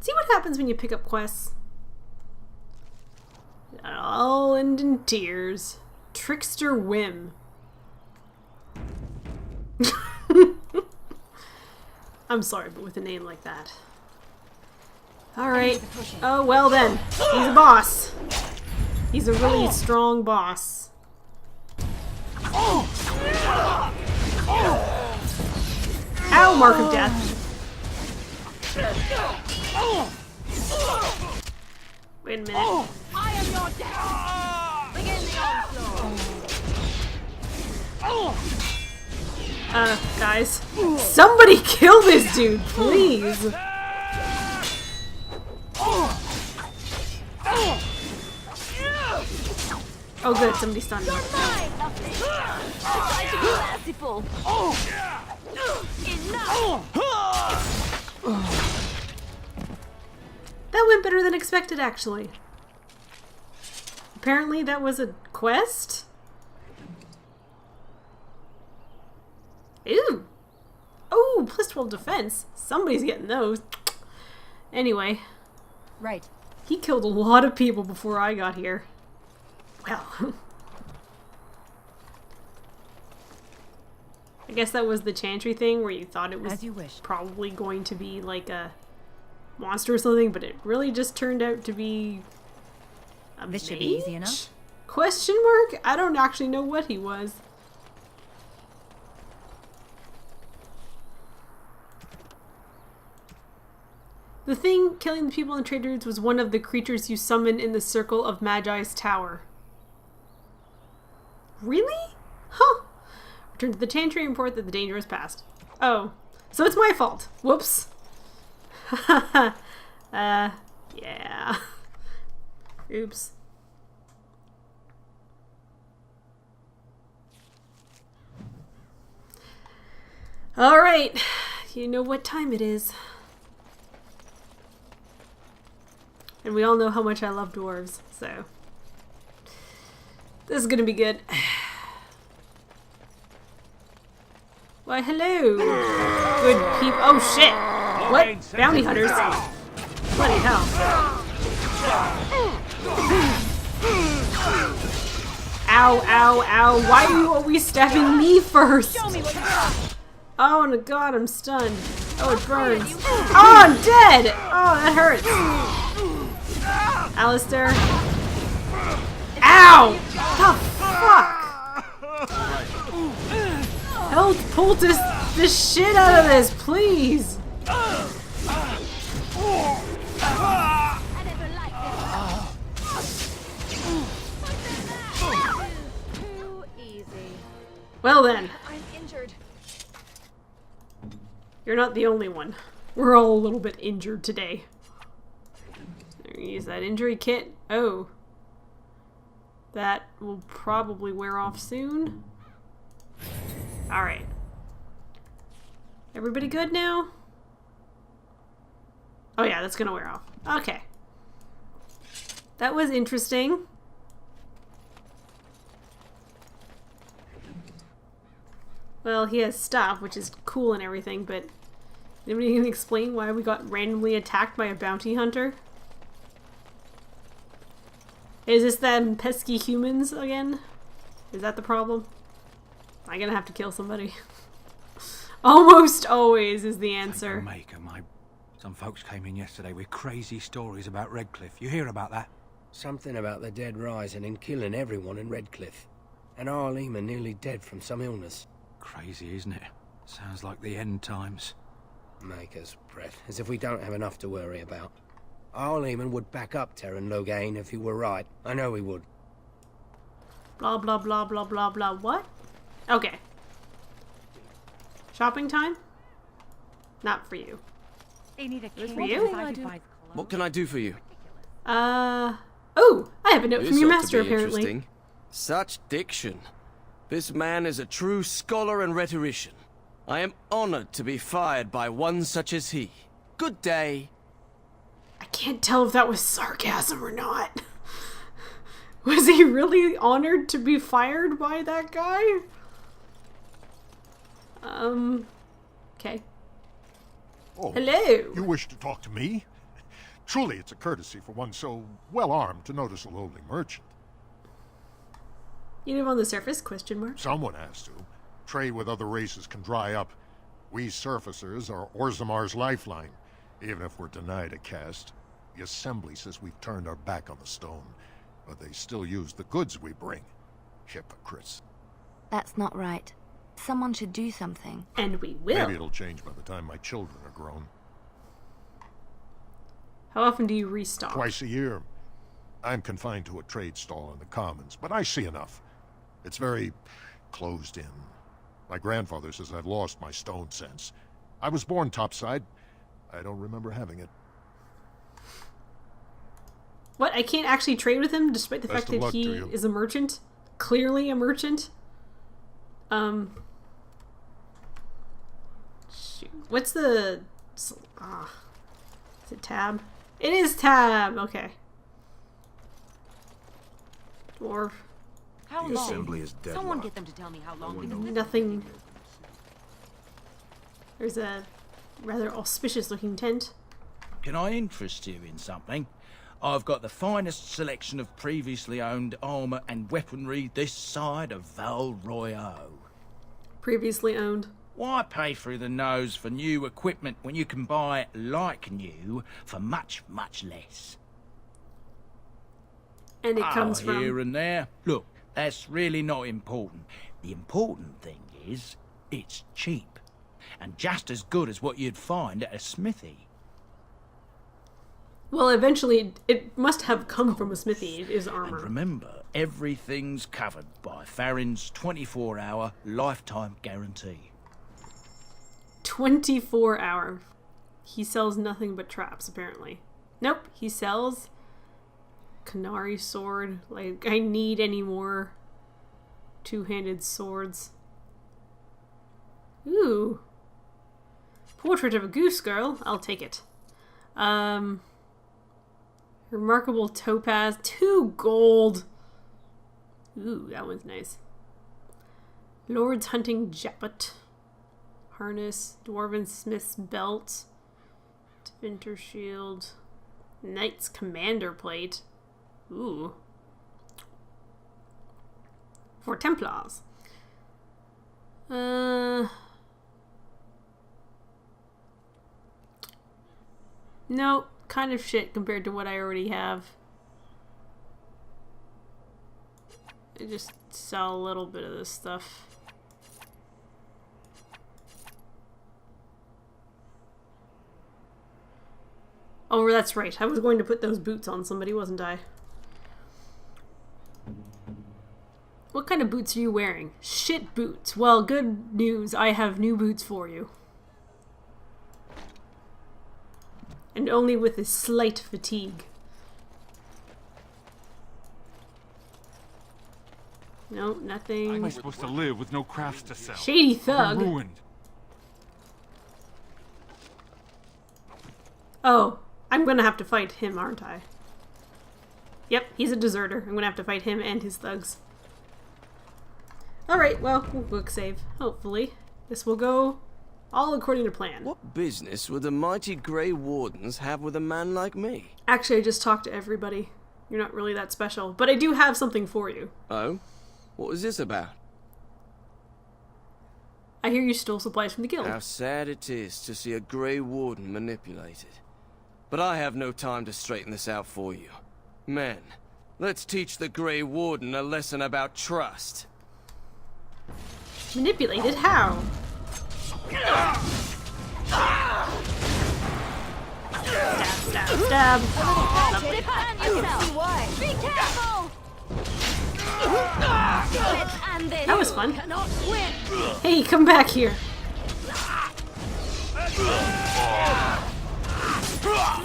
See what happens when you pick up quests. All end in tears. Trickster Whim. I'm sorry, but with a name like that. Alright. Oh, well then. He's a boss. He's a really strong boss. Ow, mark of death. Wait a minute. I am your death. Begin the onslaught. Guys. Somebody kill this dude, please. Oh good, somebody stunned me. You're mine, nothing. Try to be merciful. Enough. That went better than expected, actually. Apparently that was a quest? Ew! Oh, plus 12 defense. Somebody's getting those. Anyway. Right. He killed a lot of people before I got here. Well. I guess that was the chantry thing where you thought it was As you wish. probably going to be like a monster or something, but it really just turned out to be a This should be mage? easy enough. Question mark? I don't actually know what he was. The thing killing the people in the trade routes was one of the creatures you summoned in the circle of Magi's tower. Really? Huh. Return to the chantry and report that the danger is past. Oh. So it's my fault. Whoops. Yeah. Oops. Alright. You know what time it is. And we all know how much I love dwarves, so this is gonna be good. Why, hello! Good people. Oh shit! What? Bounty hunters? Bloody hell. Ow, ow, ow. Why are you always stabbing me first? Oh my god, I'm stunned. Oh, it burns. Oh, I'm dead! Oh, that hurts. Alistair. Ow! The fuck? Help pull this shit out of this, please! Too easy. Well then, I'm injured. you're not the only one. We're all a little bit injured today. Use that injury kit. Oh. That will probably wear off soon. Alright. Everybody good now? Oh yeah, that's gonna wear off. Okay. That was interesting. Well, he has stuff, which is cool and everything, but anybody can explain why we got randomly attacked by a bounty hunter? Is this them pesky humans again? Is that the problem? Am I gonna have to kill somebody? Almost always is the answer. Some folks came in yesterday with crazy stories about Redcliffe. You hear about that? Something about the dead rising and killing everyone in Redcliffe. And our Lehman nearly dead from some illness. Crazy, isn't it? Sounds like the end times. Maker's breath, as if we don't have enough to worry about. Our Lehman would back up Terran Logain if he were right. I know he would. Blah, blah, blah, blah, blah, blah. What? Okay. Shopping time? Not for you. They need a for you? What can I do for you? Oh! I have a note from This your ought to master, be apparently. interesting. Such diction. This man is a true scholar and rhetorician. I am honored to be fired by one such as he. Good day. I can't tell if that was sarcasm or not. Was he really honored to be fired by that guy? Okay. Oh, Hello. you wish to talk to me? Truly, it's a courtesy for one so well-armed to notice a lowly merchant. You live on the surface? Question mark. Someone has to. Trade with other races can dry up. We surfacers are Orzamar's lifeline, even if we're denied a caste. The Assembly says we've turned our back on the stone, but they still use the goods we bring. Hypocrites. That's not right. Someone should do something. And we will. Maybe it'll change by the time my children are grown. How often do you restock? Twice a year. I'm confined to a trade stall in the Commons, but I see enough. It's very closed in. My grandfather says I've lost my stone sense. I was born topside. I don't remember having it. What? I can't actually trade with him despite the fact that he is a merchant? Clearly a merchant? Shoot. What's the... Is it tab? It is tab! Okay. Dwarf. How The long? assembly is deadlocked. Someone get them to tell me how long. Because Nothing. There's a rather auspicious looking tent. Can I interest you in something? I've got the finest selection of previously owned armour and weaponry this side of Val Royale. Previously owned. Why pay through the nose for new equipment when you can buy like new for much, much less? And it comes Here from... and there. Look, that's really not important. The important thing is, it's cheap. And just as good as what you'd find at a smithy. Well, eventually, it must have come from a smithy. It is armor. And remember, everything's covered by Farron's 24-hour lifetime guarantee. 24 hour. He sells nothing but traps, apparently. Nope, he sells... Canary sword. Like, I need any more two-handed swords. Ooh. Portrait of a goose girl. I'll take it. Remarkable topaz. 2 gold. Ooh, that one's nice. Lord's hunting jacket. Harness. Dwarven smith's belt. Defender shield. Knight's commander plate. Ooh. For Templars. No, kind of shit compared to what I already have. I just sell a little bit of this stuff. Oh, that's right. I was going to put those boots on somebody, wasn't I? What kind of boots are you wearing? Shit boots. Well, good news. I have new boots for you. And only with a slight fatigue. No, nothing. How am I supposed to live with no crafts to sell? Shady thug. I'm ruined. Oh, I'm gonna have to fight him, aren't I? Yep, he's a deserter. I'm gonna have to fight him and his thugs. Alright, well, we'll quick save. Hopefully. This will go all according to plan. What business would the mighty Grey Wardens have with a man like me? Actually, I just talked to everybody. You're not really that special. But I do have something for you. Oh? What was this about? I hear you stole supplies from the guild. How sad it is to see a Grey Warden manipulated. But I have no time to straighten this out for you. Men, let's teach the Grey Warden a lesson about trust. Manipulated? How? Stab, stab, stab. Defend yourself. Why? Be careful. That was fun. Cannot win. Hey, come back here.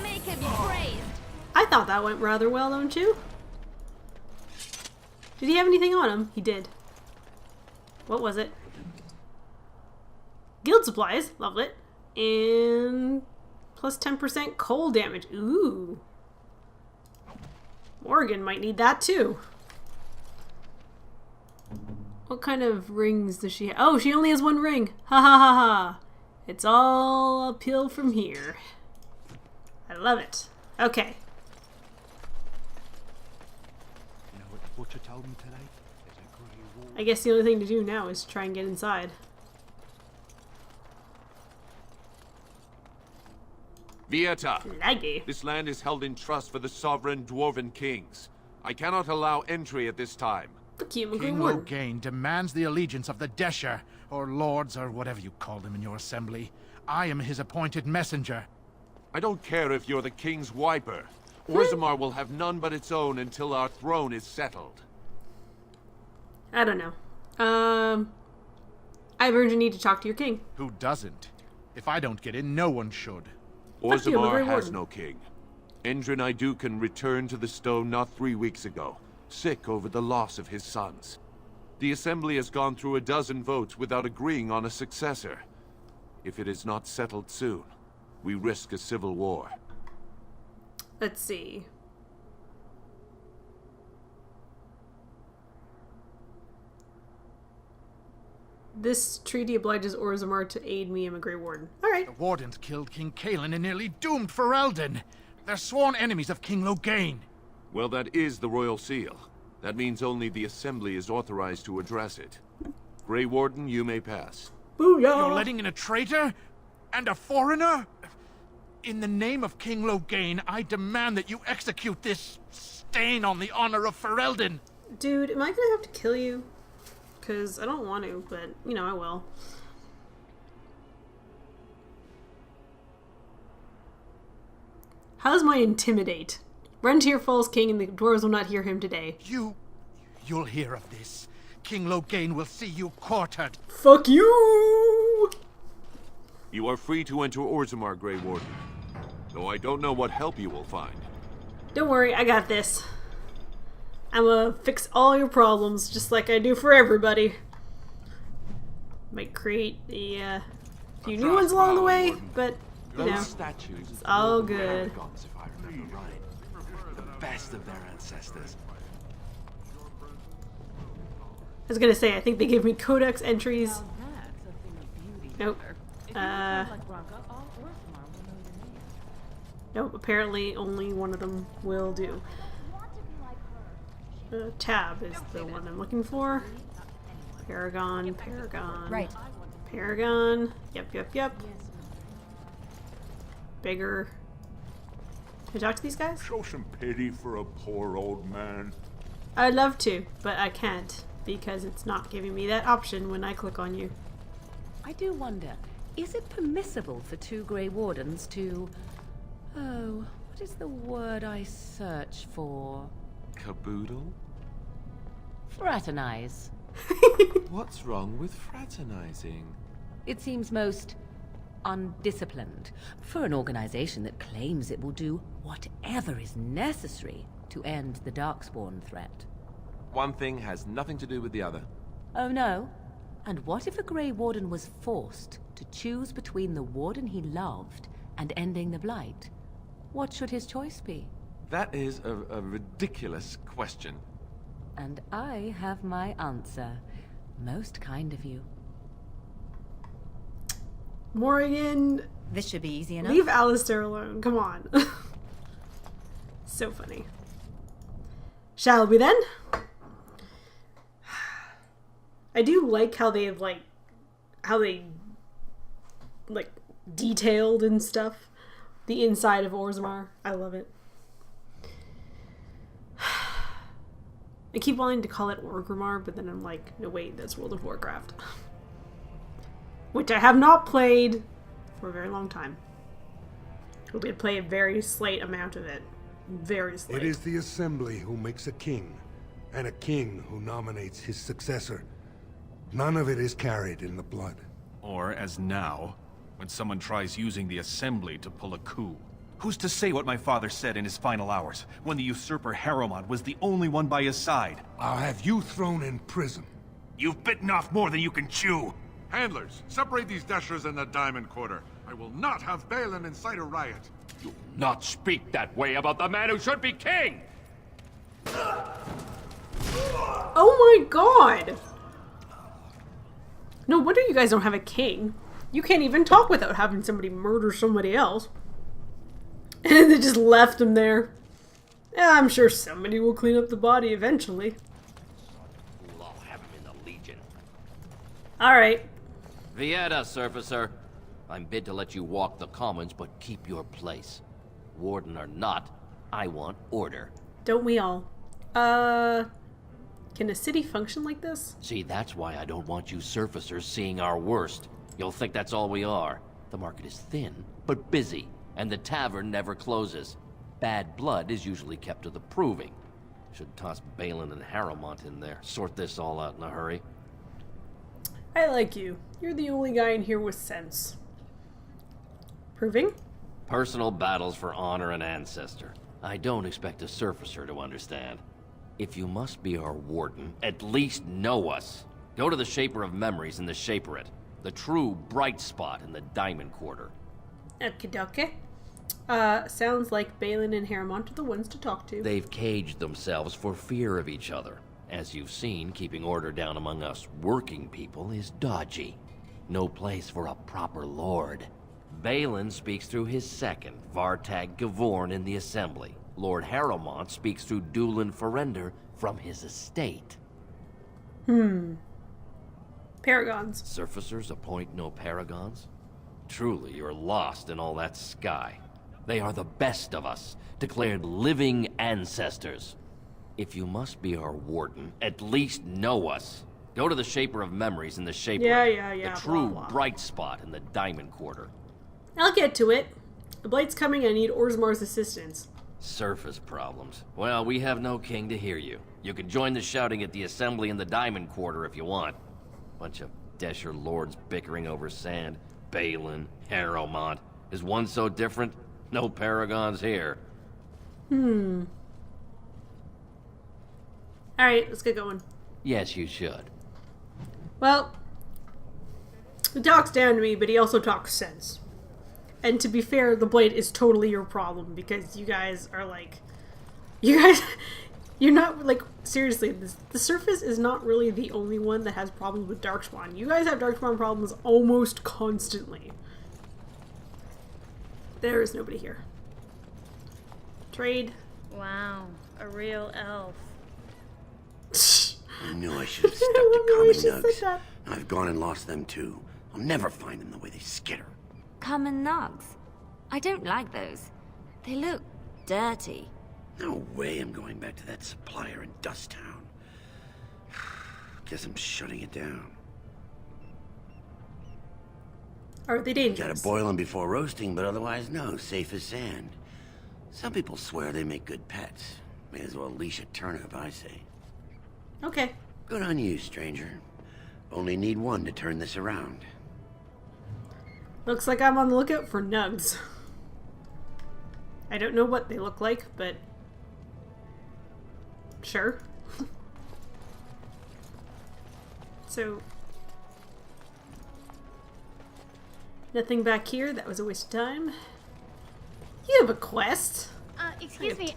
Make him praised. I thought that went rather well, don't you? Did he have anything on him? He did. What was it? Guild supplies. Loved it. And plus 10% cold damage. Ooh. Morgan might need that too. What kind of rings does she have? Oh, she only has 1 ring. Ha ha ha ha. It's all uphill from here. I love it. Okay. You know what the butcher told me today? There's a grey wall. I guess the only thing to do now is try and get inside. Vieta, Laggy. this land is held in trust for the sovereign dwarven kings. I cannot allow entry at this time. Fuck you, King McGregor. Logain demands the allegiance of the Desher, or lords, or whatever you call them in your assembly. I am his appointed messenger. I don't care if you're the king's wiper. Orzammar will have none but its own until our throne is settled. I don't know. I have urgent need to talk to your king. Who doesn't? If I don't get in, no one should. Fuck you, Orzammar Grey has Warden. no king. Endrin Iduken returned to the stone not 3 weeks ago, sick over the loss of his sons. The Assembly has gone through a dozen votes without agreeing on a successor. If it is not settled soon, we risk a civil war. Let's see. This treaty obliges Orzammar to aid me and the Grey Warden. Alright. The Wardens killed King Kaelin and nearly doomed Ferelden. They're sworn enemies of King Logain. Well, that is the royal seal. That means only the Assembly is authorized to address it. Grey Warden, you may pass. Booyah! You're letting in a traitor? And a foreigner? In the name of King Logain, I demand that you execute this stain on the honor of Ferelden. Dude, am I gonna have to kill you? Because I don't want to, but, you know, I will. How's my intimidate? Run to your false king and the dwarves will not hear him today. You'll hear of this. King Logain will see you quartered. Fuck you! You are free to enter Orzammar, Grey Warden. Though I don't know what help you will find. Don't worry, I got this. I'm gonna fix all your problems, just like I do for everybody. Might create a few new ones along the way, but, you know, statues it's all good. paragons, if I remember right. The best of their ancestors. I was gonna say, I think they gave me codex entries. Nope. Nope, apparently only one of them will do. Tab is the one I'm looking for. Paragon, Paragon. Right. Paragon. Yep. Bigger. Can I talk to these guys? Show some pity for a poor old man. I'd love to, but I can't, because it's not giving me that option when I click on you. I do wonder, is it permissible for 2 Grey Wardens to... Oh, what is the word I search for? Caboodle? Fraternize. What's wrong with fraternizing? It seems most undisciplined for an organization that claims it will do whatever is necessary to end the Darkspawn threat. One thing has nothing to do with the other. Oh no? And what if a Grey Warden was forced to choose between the Warden he loved and ending the Blight? What should his choice be? That is a ridiculous question. And I have my answer. Most kind of you. Morrigan, This should be easy enough. leave Alistair alone. Come on. So funny. Shall we then? I do like how they have detailed and stuff the inside of Orzammar. I love it. I keep wanting to call it Orgrimmar, but then I'm like, no wait, that's World of Warcraft. Which I have not played for a very long time. I did play a very slight amount of it. Very slight. It is the Assembly who makes a king, and a king who nominates his successor. None of it is carried in the blood. Or, as now, when someone tries using the Assembly to pull a coup. Who's to say what my father said in his final hours, when the usurper Harrowmont was the only one by his side? I'll have you thrown in prison. You've bitten off more than you can chew! Handlers, separate these dashers in the Diamond Quarter. I will not have Balin incite a riot. Do not speak that way about the man who should be king! Oh my god! No wonder you guys don't have a king. You can't even talk without having somebody murder somebody else. And they just left him there. Yeah, I'm sure somebody will clean up the body eventually. I'll have him in the Legion. Alright. Vieta, Surfacer. I'm bid to let you walk the commons, but keep your place. Warden or not, I want order. Don't we all? Can a city function like this? See, that's why I don't want you surfacers seeing our worst. You'll think that's all we are. The market is thin, but busy, and the tavern never closes. Bad blood is usually kept to the proving. Should toss Balin and Harrowmont in there, sort this all out in a hurry. I like you. You're the only guy in here with sense. Proving? Personal battles for honor and ancestor. I don't expect a surfacer to understand. If you must be our warden, at least know us. Go to the Shaper of Memories in the Shaperate. The true bright spot in the Diamond Quarter. Okie sounds like Balin and Harrowmont are the ones to talk to. They've caged themselves for fear of each other. As you've seen, keeping order down among us working people is dodgy. No place for a proper lord. Balin speaks through his second, Vartag Gavorn, in the Assembly. Lord Harrowmont speaks through Dulin Ferender from his estate. Paragons. Surfacers appoint no paragons? Truly, you're lost in all that sky. They are the best of us, declared living ancestors. If you must be our warden, at least know us. Go to the Shaper of Memories in the Shaper. Yeah. The true blah, blah. bright spot in the Diamond Quarter. I'll get to it. The Blight's coming. I need Orzamar's assistance. Surface problems. Well, we have no king to hear you. You can join the shouting at the Assembly in the Diamond Quarter if you want. Bunch of Desher lords bickering over sand. Balin, Harrowmont. Is one so different? No paragons here. Alright, let's get going. Yes, you should. Well, he talks down to me, but he also talks sense. And to be fair, the Blade is totally your problem, because you guys are like... You're not, like, seriously, the Surface is not really the only one that has problems with Darkspawn. You guys have Darkspawn problems almost constantly. There is nobody here. Trade. Wow, a real elf. I knew I should have stuck to common nugs. I've gone and lost them too. I'll never find them the way they skitter. Common nugs? I don't like those. They look dirty. No way I'm going back to that supplier in Dust Town. Guess I'm shutting it down. Are they dangerous? Gotta boil them before roasting, but otherwise no, safe as sand. Some people swear they make good pets. May as well leash a turnip, I say. Okay. Good on you, stranger. Only need one to turn this around. Looks like I'm on the lookout for nugs. I don't know what they look like, but... Sure. So... Nothing back here. That was a waste of time. You have a quest. Excuse me,